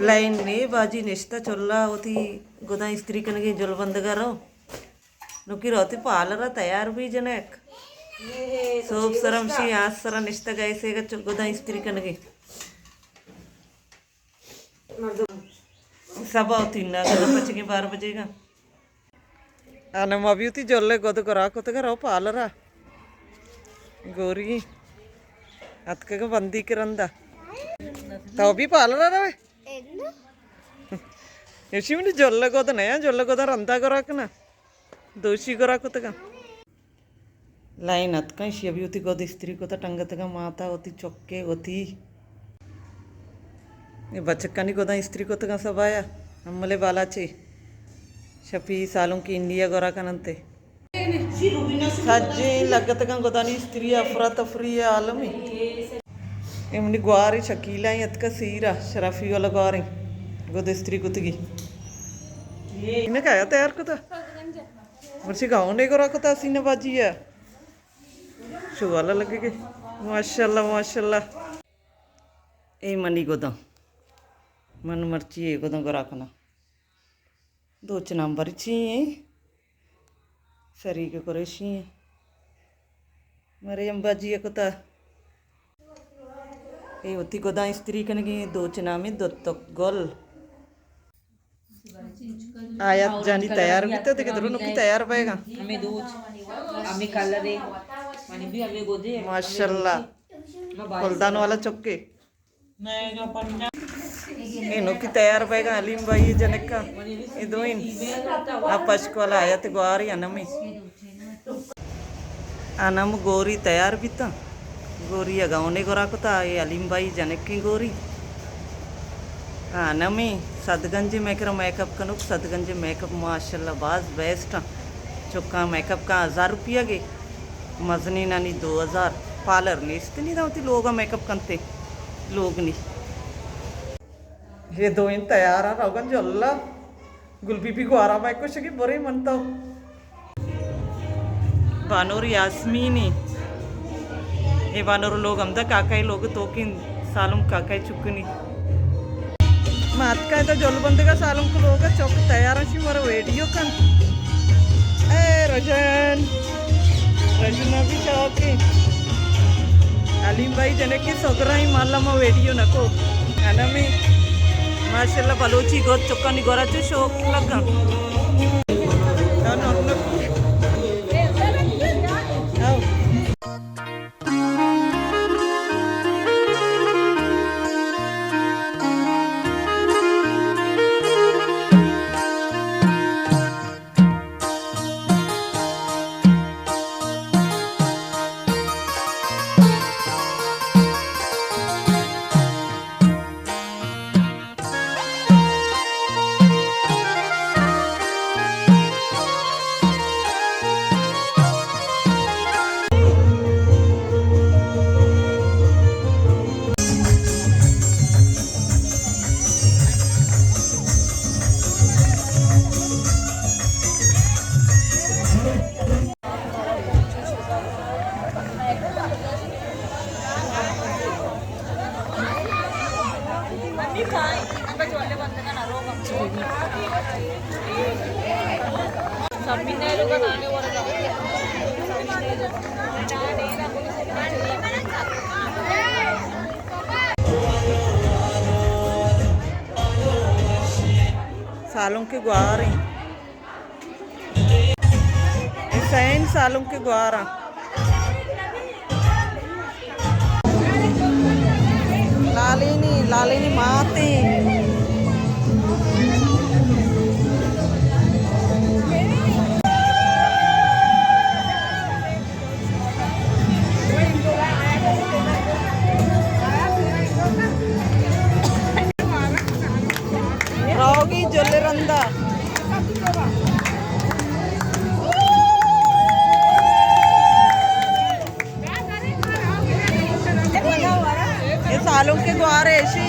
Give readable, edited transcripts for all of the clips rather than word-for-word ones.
Line ने बाजी निश्ता चोल्ला होती गोदा स्त्री कनगे जुल बंद करो नुकी रोती पालरा तैयार भी जनक सोप सरम शी आज सरा निश्ता गैसे गोदा स्त्री कनगे सब होती ना गोदा पचके 12 बजेगा आने अभी होती जोल्ले गोद करा को तो करो पालरा गोरी अतके को बंदी करंदा तो भी पालरा रहे यशिमनी जल्ले को तो नया जल्ले को तो रंता को रखना दोषी को रखो तो का लाइन अतका इसी अभी होती गोद स्त्री को तो टंगत का माता होती चौके होती ये बच्चा नहीं गोदा स्त्री को तो का सब आया हमले बाला चे शपी सालों की इंडिया गोरा का नंते सज्जे लगत का गोदा नहीं स्त्री अफरा तफरी आलमी एमनी ग्वारी शकीला ही अतका सीरा शराफी वाला ग्वारी गोद स्त्री कुतगी इन्हें क्या तैयार को था मुझे गाँव नहीं को रखा था सीने बाजी है शुवाला लगेगे माशाल्लाह माशाल्लाह ए मनी गोदा मन मर्ची है गोदा को रखना 2 नंबर चाहिए सरी के कुरेशी है मरे अम्बाजी को था ये होती गोदा स्त्री कनगी 2 में 2 तक गोल आया जानी तैयार भी तो देखो दोनों की तैयार पाएगा हमें दूध हमें कलर है माने भी हमें गोदे माशाल्लाह फुलदान वाला चक्के ये नो की तैयार पाएगा अलीम भाई ये जनक का ये दो इन आप पश्क वाला आया तो ग्वारी अनमी अनम गोरी तैयार भी था गोरी अगाउने को रखो था ये अलीम भाई जनक की गोरी हाँ नमी सदगंज मेकरा मेकअप कनुक सदगंज मेकअप माशाल्लाह बाज बेस्ट चुका मेकअप का 1000 रुपया गे मजनी नानी 2000 पार्लर नहीं इसते नहीं होती लोग मेकअप करते लोग नहीं ये 2 इन तैयार है रोगन जल्ला गुलबी भी गुआरा मैं कुछ की बुरे मनता बानोर यास्मीनी ये बानोर लोग हमदा काकाई लोग तो कि सालुम काकाई चुकनी मात का तो जोल बंद का सालों को लोग चौक तैयार है मर वीडियो कन ए रजन रजन भी चौक अलीम भाई जने की सोगरा ही माला मा वीडियो नको है में माशाल्लाह बलोची गोद चुका नहीं गोरा जो शौक लगा सालों के गुआर हैं, ये 100 सालों के गुआर हैं। लालिनी माते रोगी जल्लरंदा ये सालों के गुआर है ऐसी।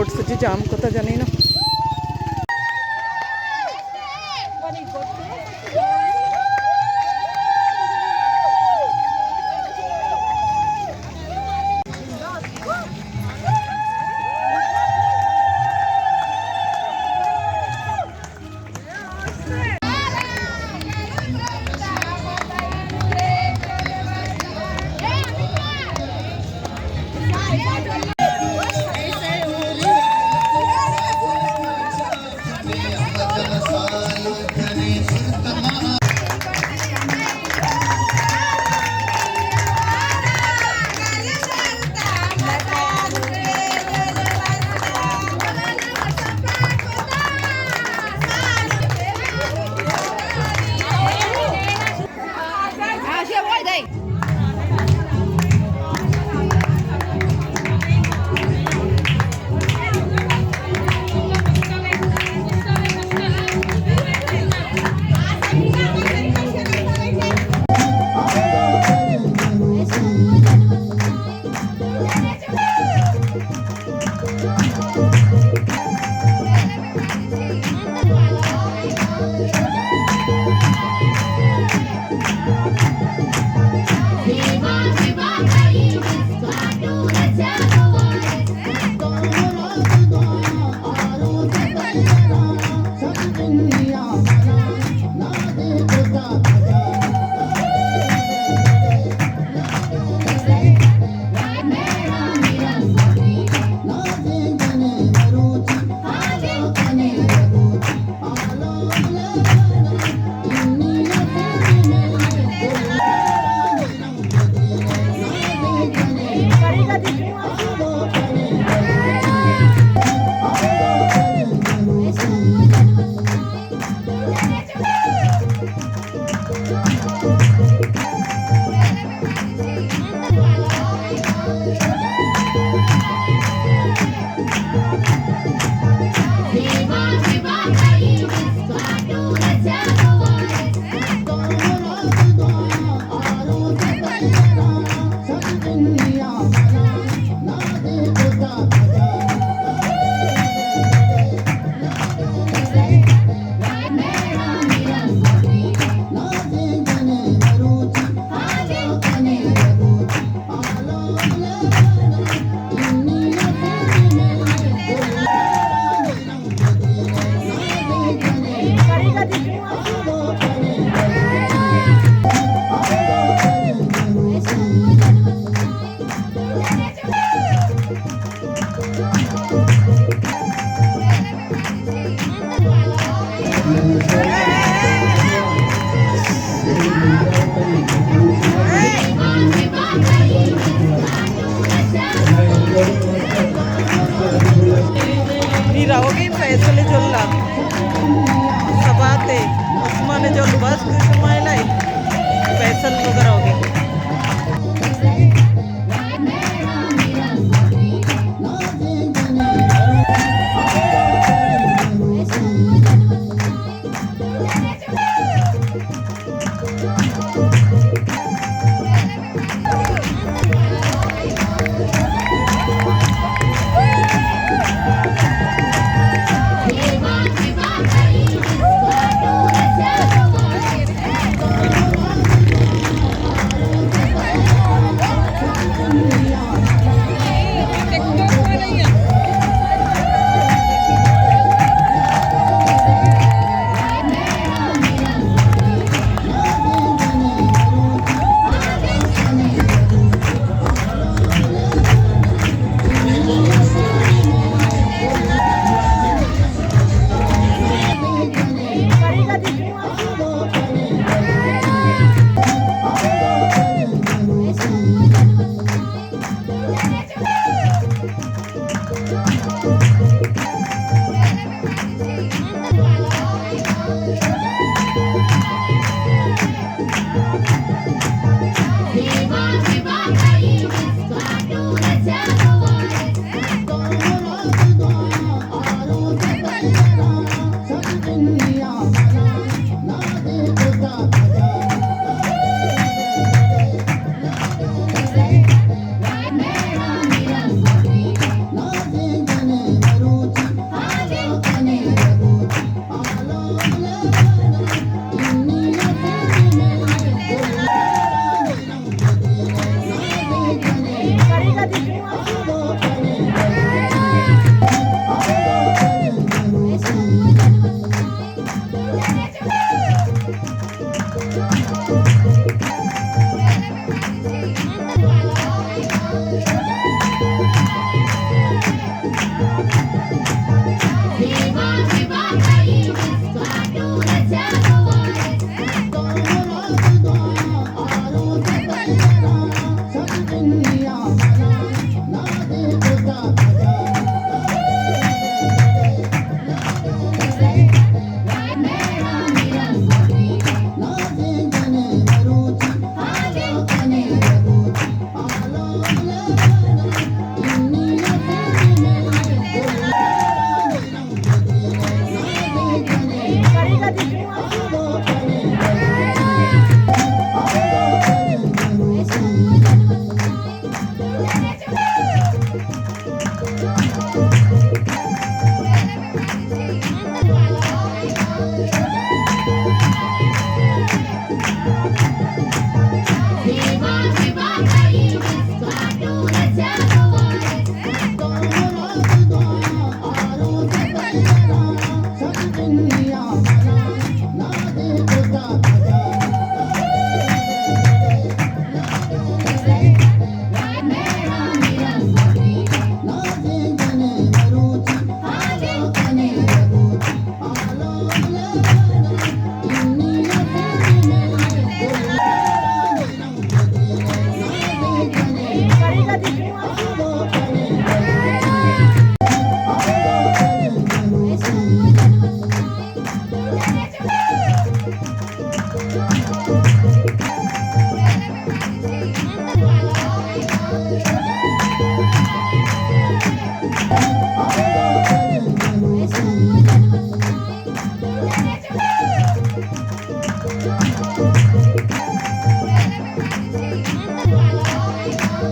रोड सजी जाम कोता जानी ना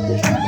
Thank you.